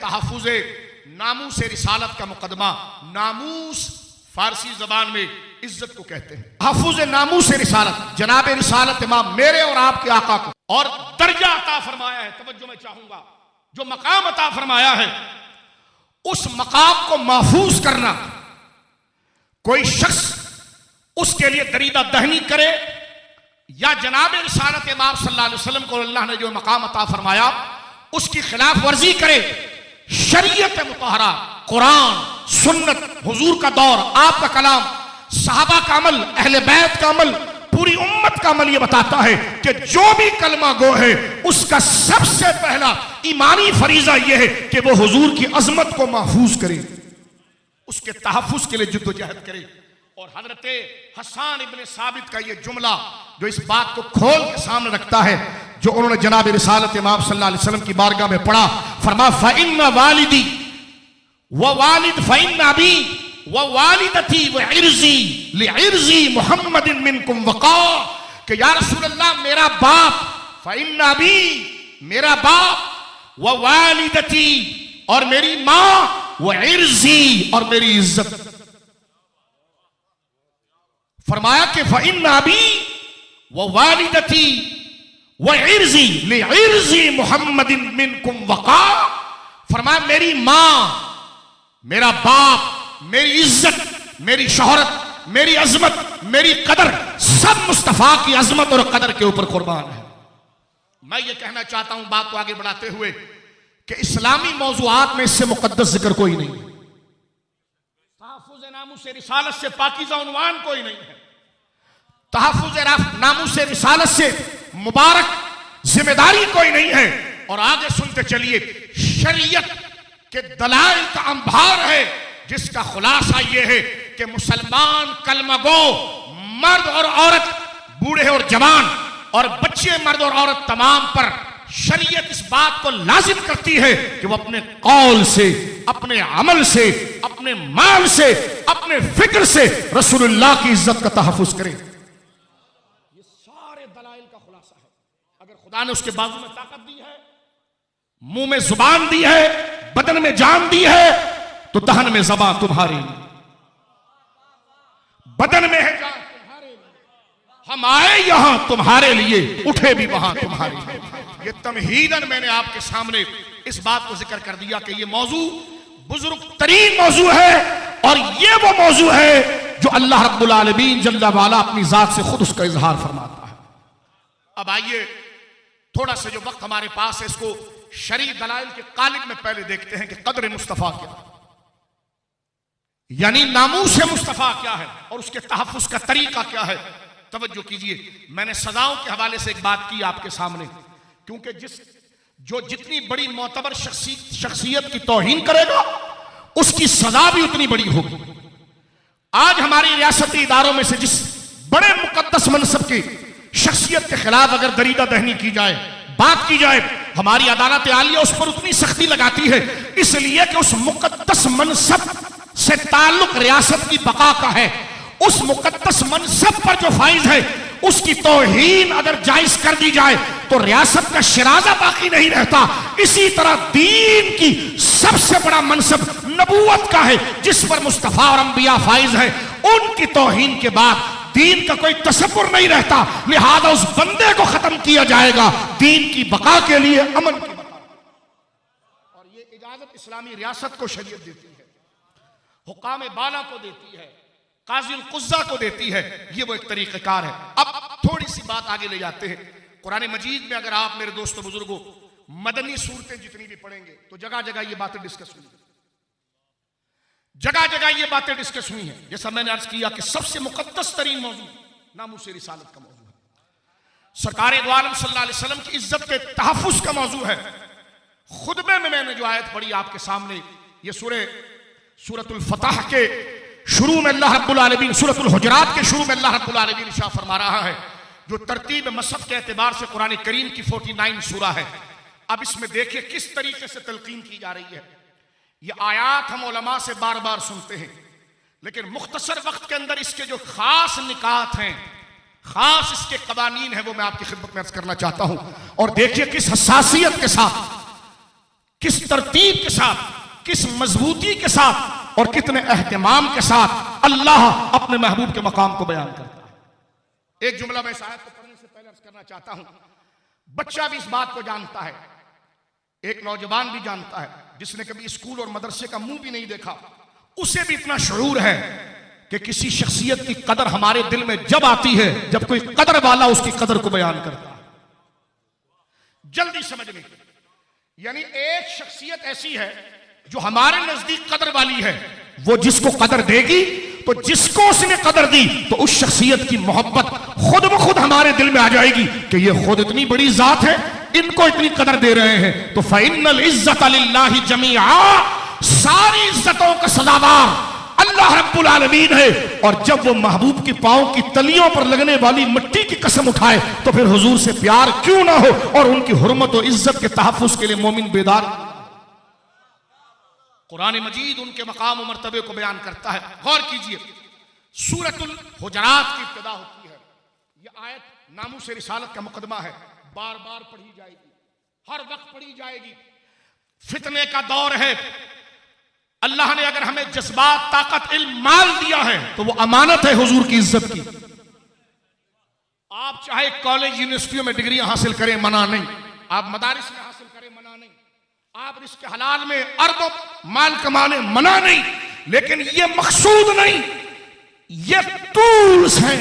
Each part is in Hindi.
तहफ़्फ़ुज़ नामूस रिसालत का मुकदमा। नामूस फारसी जबान में इज्जत को कहते हैं। तहफ़्फ़ुज़ नामूस रिसालत, जनाब रिसालत इमाम मेरे और आपके आका को और दर्जा अता फरमाया है। तवज्जो मैं चाहूंगा, जो मकाम अता फरमाया है उस मकाम को महफूज करना, कोई शख्स उसके लिए दरीदा दहनी करे या जनाब रिसालत इमाम सल्लल्लाहु अलैहि वसल्लम को अल्लाह ने जो मकाम अता फरमाया उसकी खिलाफ वर्जी करे, शरीयत मुतहरा, कुरान, सुन्नत, हुजूर का दौर, आपका कलाम, सहाबा का अमल, अहले बैत का अमल, पूरी उम्मत का अमल, यह बताता है कि जो भी कलमा गो है उसका सबसे पहला ईमानी फरीजा यह है कि वो हुजूर की अजमत को महफूज करे, उसके तहफ़्फ़ुज़ के लिए जद्दोजहद करे। और हजरत हसन इब्ने साबित का यह जुमला जो इस बात को खोल के सामने रखता है, जो उन्होंने जनाब रिसालत इमाम सल्लल्लाहु अलैहि वसल्लम की बारगाह में पढ़ा, फरमा फ़इन्ना वालिदी व वालिद फ़इन्ना अबी व वालिदती व इर्ज़ी लिइर्ज़ी मुहम्मदिन मिनकुम वक़ा, कि या रसूल अल्लाह मेरा बाप, फ़इन्ना अबी मेरा बाप, व वालिदती और मेरी माँ, व इर्ज़ी और मेरी इज्जत। फरमाया कि फ़इन्ना अबी व वालिदती व इर्ज़ी लिइर्ज़ी मुहम्मदिन मिनकुम वक़ा, फरमाया मेरी माँ, मेरा बाप, मेरी इज्जत, मेरी शोहरत, मेरी अजमत, मेरी कदर, सब मुस्तफा की अजमत और कदर के ऊपर कुर्बान है। मैं ये कहना चाहता हूं बात को आगे बढ़ाते हुए कि इस्लामी मौज़ूआत में इससे मुकद्दस जिक्र कोई नहीं है, तहफ़्फ़ुज़ नामूस रिसालत से पाकीज़ा उन्वान कोई नहीं है, तहफ़्फ़ुज़ नामूस रिसालत से मुबारक जिम्मेदारी कोई नहीं है। और आगे सुनते चलिए, शरीयत के दलाइल का अंबार है जिसका खुलासा यह है कि मुसलमान कलमा गो मर्द और औरत, बूढ़े और जवान और बच्चे, मर्द और औरत तमाम पर शरीयत इस बात को लाजिम करती है कि वो अपने कौल से, अपने अमल से, अपने माल से, अपने फिक्र से रसूलुल्लाह की इज्जत का तहफ़्फ़ुज़ करें। ये सारे दलाइल का खुलासा है। अगर खुदा ने उसके बाजू में ताकत दी है, मुंह में जुबान दी है, बदन में जान दी है, तो दहन में ज़बां तुम्हारी, बदन में है जान तुम्हारे लिए, हम आए यहां तुम्हारे लिए, उठे भी वहां तुम्हारे लिए। ये तमहीदन मैंने आपके सामने इस बात को जिक्र कर दिया कि ये मौजू बुजुर्ग तरीन मौजू है और ये वो मौजू है जो अल्लाह रब्बुल आलमीन जल्ला वाला अपनी जात से खुद उसका इजहार फरमाता है। अब आइए थोड़ा सा जो वक्त हमारे पास है इसको शरई दलाइल के कालिब में पहले देखते हैं कि कदर मुस्तफा क्या है, यानी नामूस मुस्तफा क्या है और उसके तहफ़्फ़ुज़ का तरीका क्या है। तवज्जो कीजिए, मैंने सजाओं के हवाले से एक बात की आपके सामने, क्योंकि जितनी बड़ी मोतबर शख्सियत की तौहीन करेगा उसकी सजा भी उतनी बड़ी होगी। आज हमारी रियासती इदारों में से जिस बड़े मुकद्दस मनसब की शख्सियत के खिलाफ अगर दरीदा दहनी की जाए, बात की जाए, हमारी अदालत आलिया उस पर उतनी सख्ती लगाती है, इसलिए कि उस मुकद्दस मनसब से ताल्लुक रियासत की बका का है। उस मुकद्दस मनसब पर जो फाइज है उसकी तौहीन अगर जायज कर दी जाए तो रियासत का शिराजा बाकी नहीं रहता। इसी तरह दीन की सबसे बड़ा मनसब नबूवत का है, जिस पर मुस्तफा और अंबिया फाइज है, उनकी तौहीन के बाद दीन का कोई तसव्वुर नहीं रहता। लिहाजा उस बंदे को खत्म किया जाएगा दीन की बका के लिए, अमन की बका। और ये इजाजत इस्लामी रियासत को शरीयत देती है, हुकाम बाला को देती है, काज़ी कुज़्ज़ा को देती है। ये वो एक तरीक़ेकार है। अब थोड़ी सी बात आगे ले जाते हैं। कुरान मजीद में अगर आप मेरे दोस्तों बुजुर्गों मदनी सूरतें जितनी भी पढ़ेंगे तो जगह जगह ये बातें डिस्कस हुई हैं, जगह जगह ये बातें डिस्कस हुई हैं। जैसा मैंने अर्ज किया कि सबसे मुकद्दस तरीन मौजू नामूस रिसालत का मौजू है, सरकार दो आलम सल्लल्लाहु अलैहि वसल्लम की इज्जत के तहफ़्फ़ुज़ का मौजू है। खुतबे में मैंने जो आयत पढ़ी आपके सामने, ये सूरतुल फतह के शुरू में अल्लाह रब्बुल आलमीन, सूरतुल हुजरात के शुरू में अल्लाह रब्बुल आलमीन इरशाद फरमा रहा है, जो तरतीब मसहफ़ के एतबार से कुरान करीम की 49 सूरा है। अब इसमें देखिए किस तरीके से तलकीन की जा रही है। ये आयात हम उलमा से बार बार सुनते हैं, लेकिन मुख्तसर वक्त के अंदर इसके जो खास निकात हैं, खास इसके कवानीन है, वो मैं आपकी खिदमत में अर्ज करना चाहता हूं। और देखिए किस हसासियत के साथ किस तरतीब के साथ, किस मजबूती के साथ और कितने एहतमाम के साथ अल्लाह अपने महबूब के मकाम को बयान करता है। एक जुमला मैं इस आयत को पढ़ने से पहले अर्ज करना चाहता हूं। बच्चा भी इस बात को जानता है, एक नौजवान भी जानता है, जिसने कभी स्कूल और मदरसे का मुंह भी नहीं देखा, उसे भी इतना शऊर है कि किसी शख्सियत की कदर हमारे दिल में जब आती है जब कोई कदर वाला उसकी कदर को बयान करता है, जल्दी समझने की। यानी एक शख्सियत ऐसी है जो हमारे नजदीक कदर वाली है, वो जिसको कदर देगी तो जिसको उसने कदर दी तो उस शख्सियत की मोहब्बत खुद ब खुद हमारे दिल में आ जाएगी कि ये खुद इतनी बड़ी जात है, इनको इतनी कदर दे रहे हैं। तो फ़इन्नल इज़्ज़त लिल्लाहि जमीआ, सारी इज्जतों का सदावार अल्लाह रब्बुल आलमीन है। और जब वो महबूब की पांव की तलियों पर लगने वाली मिट्टी की कसम उठाए तो फिर हुजूर से प्यार क्यों ना हो, और उनकी हुर्मत और इज्जत के तहफ्फुज़ के लिए मोमिन बेदार। कुरान मजीद उनके मकाम और मर्तबे को बयान करता है। गौर कीजिए, सूरतुल हुजरात की इब्तिदा होती है। यह आयत नामूस रिसालत का मुकदमा है, बार बार पढ़ी जाएगी, हर वक्त पढ़ी जाएगी। फितने का दौर है, अल्लाह ने अगर हमें जज्बात, ताकत, इल्म, माल दिया है तो वो अमानत है हुजूर की इज्जत की। आप चाहे कॉलेज यूनिवर्सिटियों में डिग्रियां हासिल करें, मना नहीं। आप मदारिस में हासिल करें, मना नहीं। आप रिस्क हलाल में अरबों माल कमाने, मना नहीं। लेकिन ये मकसूद नहीं, ये टूल्स हैं,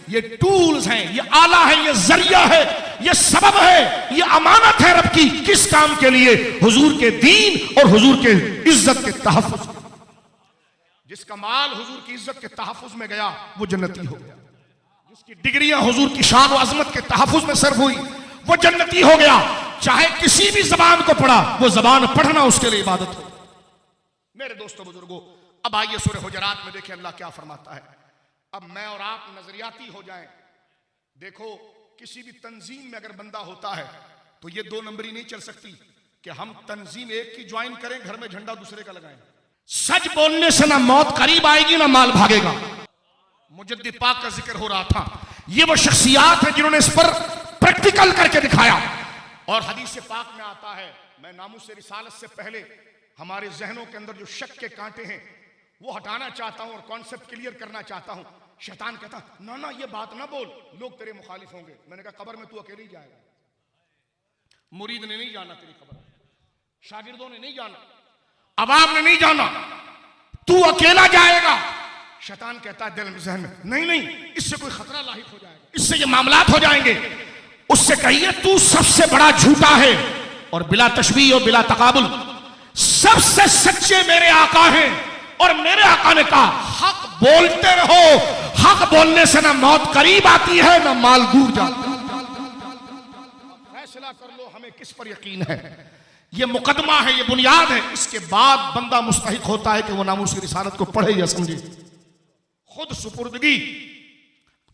ये टूल्स हैं, ये आला है, ये जरिया है, ये सबब है, ये अमानत है रब की। किस काम के लिए? हुजूर के दीन और हुजूर के इज्जत के तहफ्फुज़। जिसका माल हुजूर की इज्जत के तहफ्फुज़ में गया वो जन्नती हो गया। जिसकी डिग्रियां हुजूर की शान और अजमत के तहफ्फुज़ में सर्व हुई वो जन्नती हो गया। चाहे किसी भी जबान को पढ़ा, वो जबान पढ़ना उसके लिए इबादत हो। मेरे दोस्तों बुजुर्गों, अब आइए सूरह हुजरात में देखें अल्लाह क्या फरमाता है। अब मैं और आप नजरियाती हो जाएं। देखो, किसी भी तंजीम में अगर बंदा होता है तो ये दो नंबरी नहीं चल सकती कि हम तंजीम एक की ज्वाइन करें, घर में झंडा दूसरे का लगाएं। सच बोलने से ना मौत करीब आएगी ना माल भागेगा। मुजद्दिद पाक का जिक्र हो रहा था। ये वो शख्सियात है जिन्होंने इस पर प्रैक्टिकल करके दिखाया। और हदीस पाक में आता है, मैं नामूस रिसालत से पहले हमारे जहनों के अंदर जो शक के कांटे हैं वो हटाना चाहता हूं और कॉन्सेप्ट क्लियर करना चाहता हूं। शैतान कहता ना ना ये बात ना बोल, लोग तेरे मुखालिफ होंगे। मैंने कहा कब्र में तू अकेले ही जाएगा, मुरीद ने नहीं जाना तेरी कब्र, शागिर्दों ने नहीं जाना, अवाम ने नहीं जाना, तू अकेला जाएगा। शैतान कहता है दिल में, जहन में, नहीं नहीं इससे कोई खतरा लाहिक हो जाएगा, इससे ये मामलात हो जाएंगे। उससे कहिए तू सबसे बड़ा झूठा है। और बिला तशबीह और बिला तकाबुल सबसे सच्चे मेरे आका हैं। और मेरे आका ने कहा हक बोलते रहो, हक बोलने से ना मौत करीब आती है ना माल दूर जाता है। फैसला कर लो हमें किस पर यकीन है। ये मुकदमा है, ये बुनियाद है। इसके बाद बंदा मुस्तहिक होता है कि वो नामूस रिसालत को पढ़े या समझे। खुद सुपुर्दगी,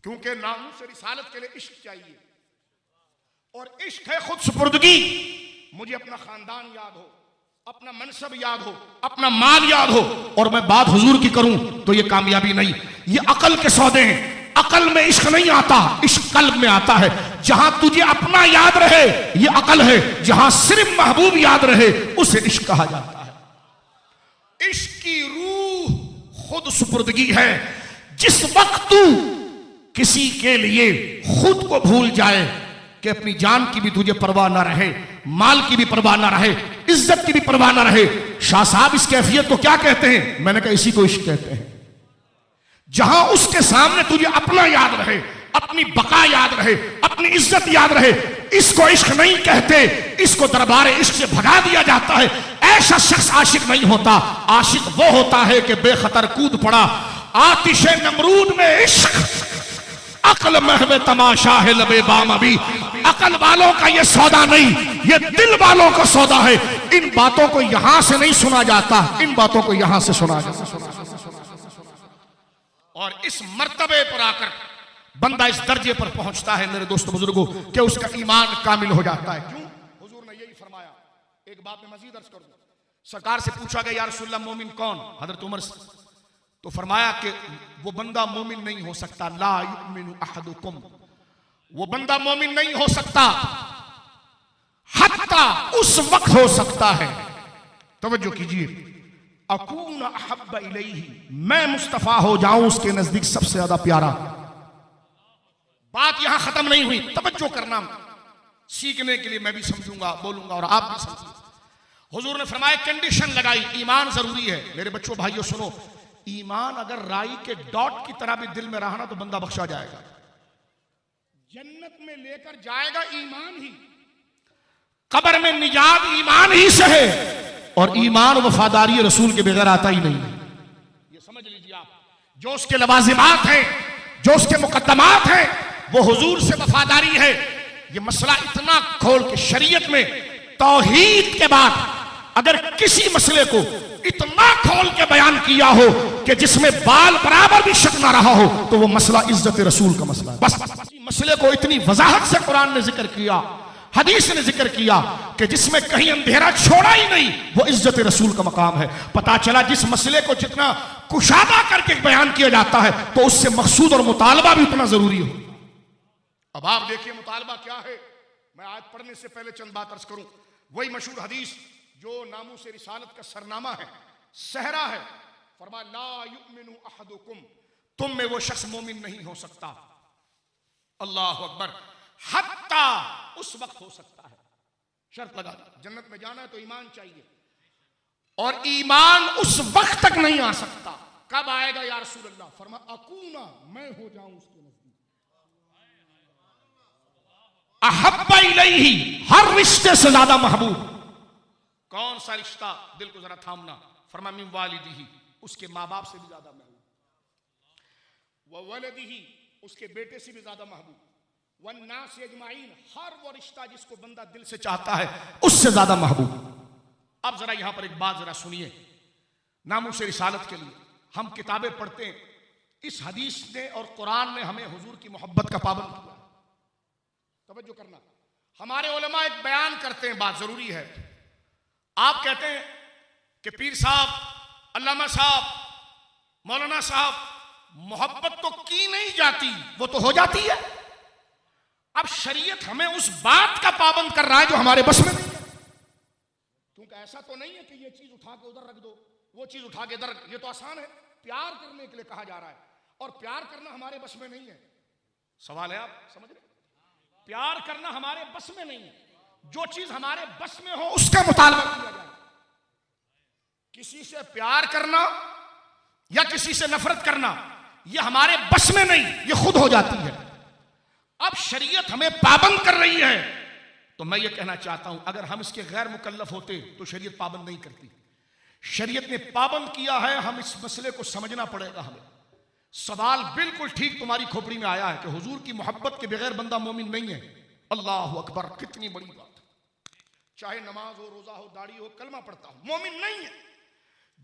क्योंकि नामूस रिसालत के लिए इश्क चाहिए और इश्क है खुद सुपुर्दगी। मुझे अपना खानदान याद हो, अपना मनसब याद हो, अपना माल याद हो और मैं बात हुजूर की करूं तो ये कामयाबी नहीं। ये अकल के सौदे हैं। अकल में इश्क नहीं आता, इश्क कल्ब में आता है। जहां तुझे अपना याद रहे ये अकल है, जहां सिर्फ महबूब याद रहे उसे इश्क कहा जाता है। इश्क की रूह खुद सुपुर्दगी है। जिस वक्त तू किसी के लिए खुद को भूल जाए कि अपनी जान की भी तुझे परवाह ना रहे, माल की भी परवाह ना रहे, इज्जत की भी परवाह ना रहे। शाह साहब इस कैफियत को क्या कहते हैं? मैंने कहा इसी को इश्क कहते हैं। जहां उसके सामने तुझे अपना याद रहे, अपनी बका याद रहे, अपनी इज्जत याद रहे, इसको इश्क नहीं कहते, इसको दरबार इश्क से भगा दिया जाता है। ऐसा शख्स आशिक नहीं होता। आशिक वो होता है कि बेखतर कूद पड़ा आतिशे नमरूद में इश्क। अकल महवे तमाशा है लबे बाम अभी। अकल वालों का ये सौदा नहीं, ये दिल वालों का सौदा है। इन बातों को यहां से नहीं सुना जाता, इन बातों को यहां से सुना जाता। और इस मर्तबे पर आकर बंदा इस दर्जे पर पहुंचता है मेरे दोस्तों बुजुर्गों कि उसका ईमान कामिल हो जाता है। क्यों? हुजूर ने यही फरमाया। एक बात में मजीद अर्ज कर दूं, सरकार से पूछा गया या रसूलल्लाह मोमिन कौन? हजरत उमर से। तो फरमाया कि वो बंदा मोमिन नहीं हो सकता, ला युमिनु अहदुकुम, वो बंदा मोमिन नहीं हो सकता हत्ता उस वक्त हो सकता है तवज्जो कीजिए, अकून अहब्ब इलैहि, मैं मुस्तफा हो जाऊं उसके नजदीक सबसे ज्यादा प्यारा। बात यहां खत्म नहीं हुई, तवज्जो करना, सीखने के लिए मैं भी समझूंगा, बोलूंगा और आप भी समझिए। हुजूर ने फरमाया, कंडीशन लगाई, ईमान जरूरी है। मेरे बच्चों भाइयों सुनो, ईमान अगर राई के डॉट की तरह भी दिल में रहा ना तो बंदा बख्शा जाएगा, जन्नत में लेकर जाएगा ईमान ही, कब्र में निजात ईमान ही से है, और ईमान वफादारी रसूल के बगैर आता ही नहीं है। ये समझ लीजिए आप, जो उसके लवाजिमात हैं, जो उसके मुकद्दमात हैं, वो हुजूर से वफादारी है। ये मसला इतना खोल के शरीयत में तौहीद के बाद अगर किसी मसले को इतना खोल के बयान किया हो कि जिसमें बाल बराबर भी शक ना रहा हो, तो वो मसला इज्जत रसूल का मसला है। बस मसले को इतनी वजाहत से कुरान ने जिक्र किया, हदीस ने जिक्र किया कि जिसमें कहीं अंधेरा छोड़ा ही नहीं, वो इज्जत रसूल का मकाम है। पता चला जिस मसले को जितना कुशादा करके बयान किया जाता है, तो उससे मकसूद और मुतालबा भी उतना जरूरी हो। अब आप देखिए मुतालबा क्या है। मैं आज पढ़ने से पहले चंद बात अर्ज करूं। वही मशहूर हदीस जो नामूस रिसालत का सरनामा है, सहरा है, फरमा ला युमिनु अहदुकुम, तुम में वो शख्स मोमिन नहीं हो सकता, अल्लाह अकबर, हत्ता, उस वक्त हो सकता है, शर्त लगा दी, जन्नत में जाना है तो ईमान चाहिए, और ईमान उस वक्त तक नहीं आ सकता। कब आएगा या रसूल अल्लाह? फरमा अकूना, मैं हो जाऊं उसके नजदीक अहब्बा इलैहि, हर रिश्ते से ज्यादा महबूब। कौन सा रिश्ता? दिल को जरा थामना। फरमा मिन वालिदिही, उसके माँ बाप से भी ज्यादा महबूब, व वलदिही, उसके बेटे से भी ज्यादा महबूब, वन्नास अजमाइन, हर वो रिश्ता जिसको बंदा दिल से चाहता है उससे ज्यादा महबूब। अब जरा यहां पर एक बात जरा सुनिए, नामूस रिसालत के लिए हम किताबें पढ़ते हैं, इस हदीस ने और कुरान ने हमें हुजूर की मोहब्बत का पाबंद किया। तवज्जो करना, हमारे उलमा एक बयान करते हैं, बात जरूरी है। आप कहते हैं कि पीर साहब, अल्लामा साहब, मौलाना साहब, मोहब्बत तो की नहीं जाती, वो तो हो जाती है। अब शरीयत हमें उस बात का पाबंद कर रहा है जो हमारे बस में नहीं है, क्योंकि ऐसा तो नहीं है कि ये चीज उठा के उधर रख दो, वो चीज उठा के इधर, ये तो आसान है। प्यार करने के लिए कहा जा रहा है, और प्यार करना हमारे बस में नहीं है। सवाल है, आप समझ रहे? प्यार करना हमारे बस में नहीं है। जो चीज हमारे बस में हो उसका मुतालबा किया जाए। किसी से प्यार करना या किसी से नफरत करना, यह हमारे बस में नहीं, यह खुद हो जाती है। अब शरीयत हमें पाबंद कर रही है, तो मैं ये कहना चाहता हूं, अगर हम इसके गैर मुकल्लफ होते तो शरीयत पाबंद नहीं करती। शरीयत ने पाबंद किया है, हम इस मसले को समझना पड़ेगा हमें। सवाल बिल्कुल ठीक तुम्हारी खोपड़ी में आया है कि हुजूर की मोहब्बत के बगैर बंदा मोमिन नहीं है। अल्लाह अकबर, कितनी बड़ी बात। चाहे नमाज हो, रोजा हो, दाढ़ी हो, कलमा पढ़ता हो, मोमिन नहीं है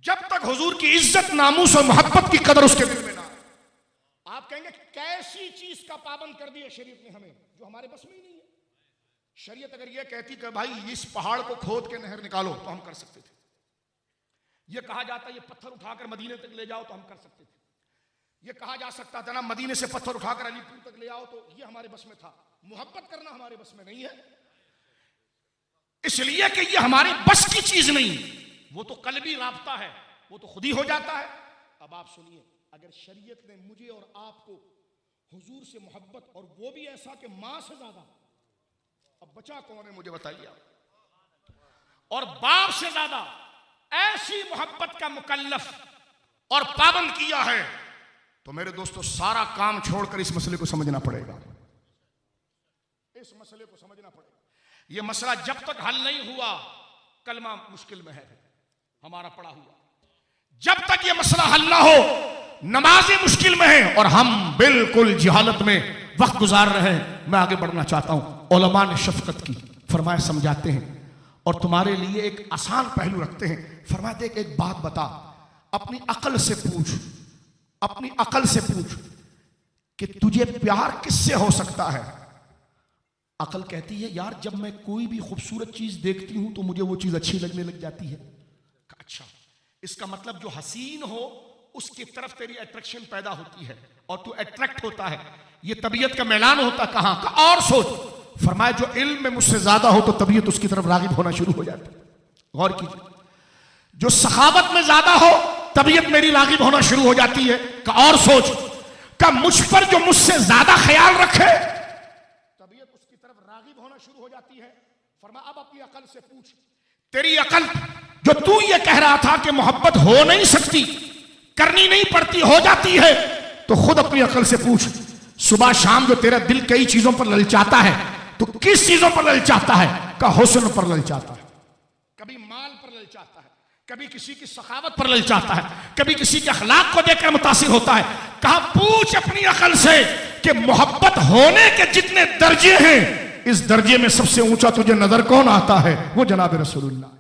जब तक हुजूर की इज्जत, नामूस और मोहब्बत की कदर उसके दिल में ना आए। आप कहेंगे कैसी चीज का पाबंद कर दिया शरीयत ने हमें जो हमारे बस में ही नहीं है। शरीयत अगर यह कहती कि भाई इस पहाड़ को खोद के नहर निकालो, तो हम कर सकते थे। यह कहा जाता ये पत्थर उठाकर मदीने तक ले जाओ, तो हम कर सकते थे। यह कहा जा सकता था ना मदीने से पत्थर उठाकर अलीपुर तक ले आओ, तो यह हमारे बस में था। मोहब्बत करना हमारे बस में नहीं है, इसलिए कि यह हमारे बस की चीज नहीं, वो तो कल्बी राब्ता है, वो तो खुद ही हो जाता है। अब आप सुनिए, अगर शरीयत ने मुझे और आपको हुजूर से मोहब्बत, और वो भी ऐसा कि मां से ज्यादा, अब बचा कौन है मुझे बताइए आप, और बाप से ज्यादा ऐसी मोहब्बत का मुकल्लफ और पाबंद किया है, तो मेरे दोस्तों सारा काम छोड़कर इस मसले को समझना पड़ेगा। इस मसले को समझना पड़ेगा। यह मसला जब तक हल नहीं हुआ, कलमा मुश्किल में है हमारा पड़ा हुआ। जब तक यह मसला हल ना हो, नमाज़ें मुश्किल में है, और हम बिल्कुल जहालत में वक्त गुजार रहे हैं। मैं आगे बढ़ना चाहता हूं। उलमा ने शफकत की, फरमाया समझाते हैं और तुम्हारे लिए एक आसान पहलू रखते हैं। फरमाया देख एक बात बता, अपनी अकल से पूछ, अपनी अकल से पूछ कि तुझे प्यार किससे हो सकता है। अकल कहती है यार जब मैं कोई भी खूबसूरत चीज देखती हूं तो मुझे वो चीज अच्छी लगने लग जाती है। अच्छा, इसका मतलब जो हसीन हो उसकी तरफ तेरी अट्रैक्शन पैदा होती है और तू अट्रैक्ट होता है। ये तबीयत का मैलान होता कहां का? और सोच, फरमाया जो इल्म में मुझसे ज्यादा हो तो तबीयत उसकी तरफ रागिब होना शुरू हो जाती है। गौर कीजिए, जो सखावत में ज्यादा हो तबीयत मेरी रागिब होना शुरू हो जाती है। का और सोच का मुझ पर जो मुझसे ज्यादा ख्याल रखे तबीयत उसकी तरफ रागिब होना शुरू हो जाती है। फरमा अब अपनी अकल से पूछ, तेरी अकल जो तू ये कह रहा था कि मोहब्बत हो नहीं सकती, करनी नहीं पड़ती, हो जाती है, तो खुद अपनी अकल से पूछ, सुबह शाम जो तेरा दिल कई चीजों पर ललचाता है तो किस चीजों पर ललचाता है? का हुस्न पर ललचाता है, कभी माल पर ललचाता है, कभी किसी की सखावत पर ललचाता है, कभी किसी के अखलाक को देखकर मुतासिर होता है। कहा पूछ अपनी अकल से कि मोहब्बत होने के जितने दर्जे हैं, इस दर्जे में सबसे ऊंचा तुझे नजर कौन आता है? वो जनाब रसूलुल्लाह।